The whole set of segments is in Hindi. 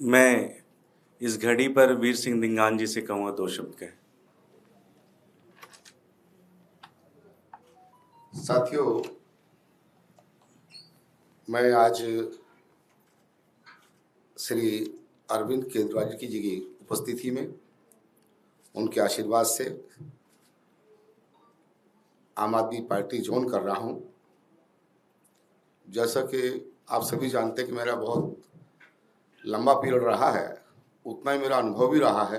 मैं इस घड़ी पर वीर सिंह धिंगान जी से कहूँगा दो शब्द कहें। साथियों, मैं आज श्री अरविंद केजरीवाल जी की उपस्थिति में उनके आशीर्वाद से आम आदमी पार्टी ज्वाइन कर रहा हूं। जैसा कि आप सभी जानते हैं कि मेरा बहुत लंबा पीरियड रहा है, उतना ही मेरा अनुभव भी रहा है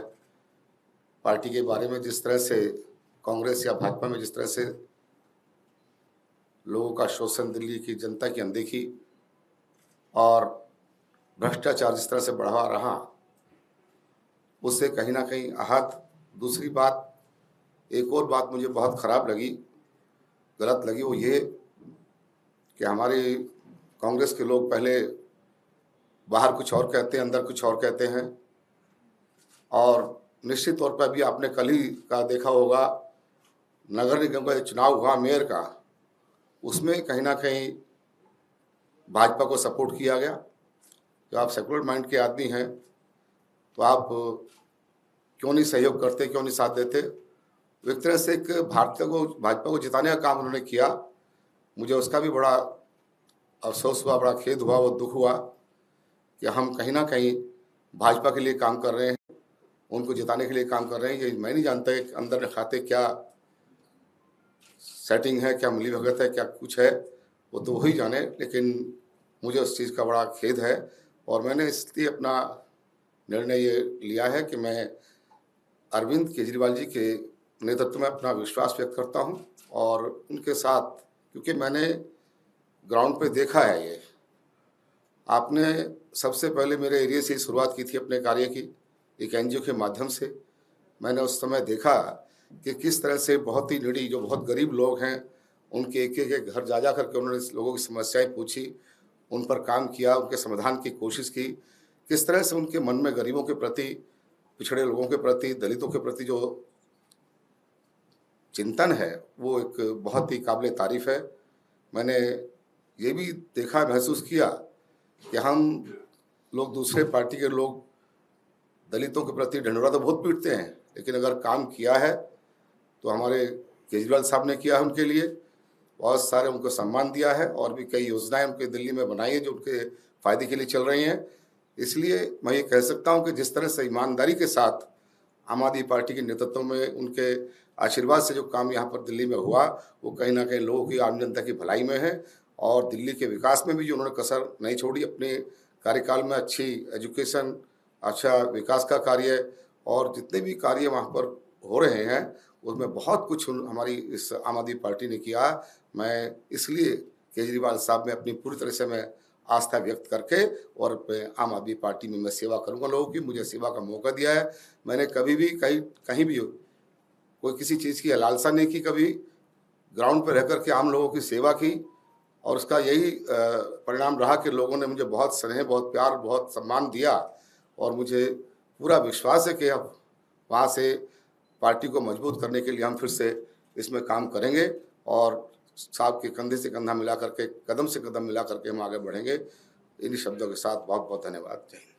पार्टी के बारे में। जिस तरह से कांग्रेस या भाजपा में जिस तरह से लोगों का शोषण, दिल्ली की जनता की अनदेखी और भ्रष्टाचार जिस तरह से बढ़ा रहा, उससे कहीं ना कहीं आहत। दूसरी बात, एक और बात मुझे बहुत खराब लगी, गलत लगी, वो ये कि हमारे कांग्रेस के लोग पहले बाहर कुछ और कहते हैं, अंदर कुछ और कहते हैं। और निश्चित तौर पर अभी आपने कल ही का देखा होगा, नगर निगम का चुनाव हुआ मेयर का, उसमें कहीं ना कहीं भाजपा को सपोर्ट किया गया। तो आप सेकुलर माइंड के आदमी हैं तो आप क्यों नहीं सहयोग करते, क्यों नहीं साथ देते? एक तरह से एक भाजपा को जिताने का काम उन्होंने किया। मुझे उसका भी बड़ा अफसोस हुआ, बड़ा खेद हुआ, वो दुख हुआ कि हम कहीं ना कहीं भाजपा के लिए काम कर रहे हैं, उनको जिताने के लिए काम कर रहे हैं। ये मैं नहीं जानता कि अंदर खाते क्या सेटिंग है, क्या मिली भगत है, क्या कुछ है, वो तो वही जाने। लेकिन मुझे उस चीज़ का बड़ा खेद है और मैंने इसलिए अपना निर्णय ये लिया है कि मैं अरविंद केजरीवाल जी के नेतृत्व में अपना विश्वास व्यक्त करता हूं और उनके साथ, क्योंकि मैंने ग्राउंड पे देखा है। ये आपने सबसे पहले मेरे एरिया से शुरुआत की थी अपने कार्य की, एक एनजीओ के माध्यम से। मैंने उस समय देखा कि किस तरह से बहुत ही निडी, जो बहुत गरीब लोग हैं, उनके एक एक घर जा करके उन्होंने लोगों की समस्याएं पूछी, उन पर काम किया, उनके समाधान की कोशिश की। किस तरह से उनके मन में गरीबों के प्रति, पिछड़े लोगों के प्रति, दलितों के प्रति जो चिंतन है, वो एक बहुत ही काबिल तारीफ है। मैंने ये भी देखा, महसूस किया कि हम लोग, दूसरे पार्टी के लोग दलितों के प्रति ढंढोरा तो बहुत पीटते हैं, लेकिन अगर काम किया है तो हमारे केजरीवाल साहब ने किया है उनके लिए। बहुत सारे उनको सम्मान दिया है और भी कई योजनाएं उनके दिल्ली में बनाई है जो उनके फायदे के लिए चल रही हैं। इसलिए मैं ये कह सकता हूं कि जिस तरह से ईमानदारी के साथ आम आदमी पार्टी के नेतृत्व में, उनके आशीर्वाद से जो काम यहाँ पर दिल्ली में हुआ, वो कहीं ना कहीं लोगों की, आम जनता की भलाई में है। और दिल्ली के विकास में भी जो उन्होंने कसर नहीं छोड़ी अपने कार्यकाल में, अच्छी एजुकेशन, अच्छा विकास का कार्य और जितने भी कार्य वहाँ पर हो रहे हैं, उसमें बहुत कुछ हमारी इस आम आदमी पार्टी ने किया। मैं इसलिए केजरीवाल साहब में अपनी पूरी तरह से मैं आस्था व्यक्त करके और आम आदमी पार्टी में मैं सेवा करूंगा लोगों की। मुझे सेवा का मौका दिया है, मैंने कभी भी कहीं भी कोई किसी चीज़ की लालसा नहीं की, कभी ग्राउंड पर रह कर के आम लोगों की सेवा की और उसका यही परिणाम रहा कि लोगों ने मुझे बहुत स्नेह, बहुत प्यार, बहुत सम्मान दिया। और मुझे पूरा विश्वास है कि अब वहाँ से पार्टी को मजबूत करने के लिए हम फिर से इसमें काम करेंगे और साहब के कंधे से कंधा मिला करके, कदम से कदम मिला करके हम आगे बढ़ेंगे। इन्हीं शब्दों के साथ बहुत बहुत धन्यवाद। जय हिंद।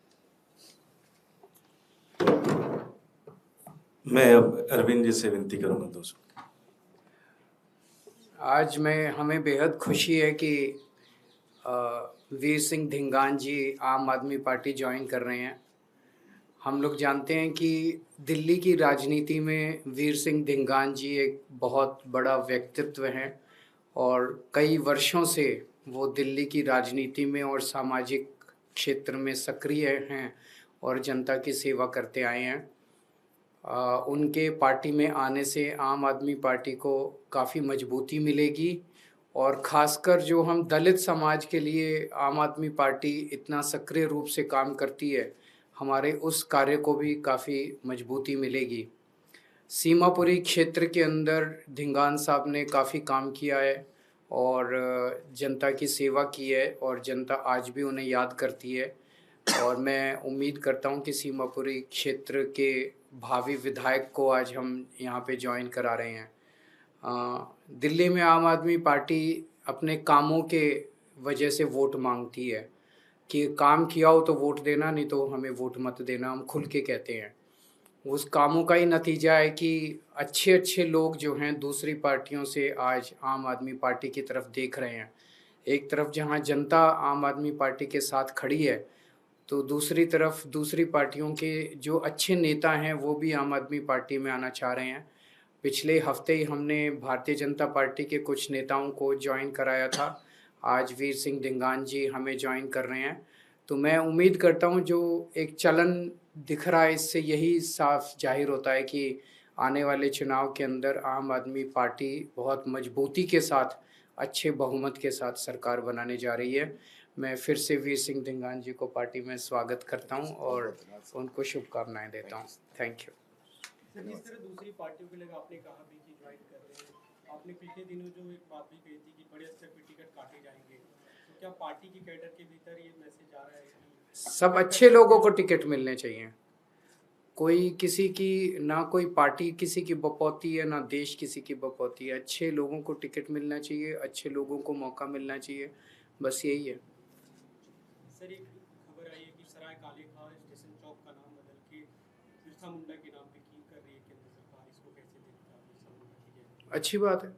मैं अब अरविंद जी से विनती करूंगा दो शब्द। आज हमें बेहद खुशी है कि वीर सिंह धिंगान जी आम आदमी पार्टी ज्वाइन कर रहे हैं। हम लोग जानते हैं कि दिल्ली की राजनीति में वीर सिंह धिंगान जी एक बहुत बड़ा व्यक्तित्व हैं और कई वर्षों से वो दिल्ली की राजनीति में और सामाजिक क्षेत्र में सक्रिय हैं और जनता की सेवा करते आए हैं। उनके पार्टी में आने से आम आदमी पार्टी को काफ़ी मजबूती मिलेगी और ख़ासकर जो हम दलित समाज के लिए आम आदमी पार्टी इतना सक्रिय रूप से काम करती है, हमारे उस कार्य को भी काफ़ी मजबूती मिलेगी। सीमापुरी क्षेत्र के अंदर धिंगान साहब ने काफ़ी काम किया है और जनता की सेवा की है और जनता आज भी उन्हें याद करती है और मैं उम्मीद करता हूं कि सीमापुरी क्षेत्र के भावी विधायक को आज हम यहाँ पे ज्वाइन करा रहे हैं। दिल्ली में आम आदमी पार्टी अपने कामों के वजह से वोट मांगती है, कि काम किया हो तो वोट देना, नहीं तो हमें वोट मत देना, हम खुल के कहते हैं। उस कामों का ही नतीजा है कि अच्छे-अच्छे लोग जो हैं दूसरी पार्टियों से आज आम आदमी पार्टी की तरफ देख रहे हैं। एक तरफ जहाँ जनता आम आदमी पार्टी के साथ खड़ी है, तो दूसरी तरफ दूसरी पार्टियों के जो अच्छे नेता हैं वो भी आम आदमी पार्टी में आना चाह रहे हैं। पिछले हफ्ते ही हमने भारतीय जनता पार्टी के कुछ नेताओं को जॉइन कराया था। आज वीर सिंह धिंगान जी हमें जॉइन कर रहे हैं। तो मैं उम्मीद करता हूँ जो एक चलन दिख रहा है इससे यही साफ ज़ाहिर होता है कि आने वाले चुनाव के अंदर आम आदमी पार्टी बहुत मजबूती के साथ, अच्छे बहुमत के साथ सरकार बनाने जा रही है। मैं फिर से वीर सिंह धिंगान जी को पार्टी में स्वागत करता हूँ और उनको शुभकामनाएँ देता हूँ। Thank you. सर, जिस तरह दूसरी पार्टियों के लोग आपने कहा भी कि ज्वाइन कर रहे हैं, आपने पिछले दिनों जो एक बात भी कही थी कि बड़े स्तर पे टिकट काटे जाएंगे, तो क्या पार्टी की कैडर के भीतर ये मैसेज आ रहा है कि सब अच्छे लोगों को टिकट मिलने चाहिए। कोई किसी की ना कोई पार्टी किसी की बपौती है, ना देश किसी की बपौती है। अच्छे लोगों को टिकट मिलना चाहिए, अच्छे लोगों को मौका मिलना चाहिए, बस यही है। सर एक खबर आई है कि सराय काले खां स्टेशन चौक का नाम बदल के बिरसा मुंडा के नाम पे की कर रही है केंद्र सरकार, इसको कैसे देखते हैं आप बिरसा मुंडा की जयंती? अच्छी बात है।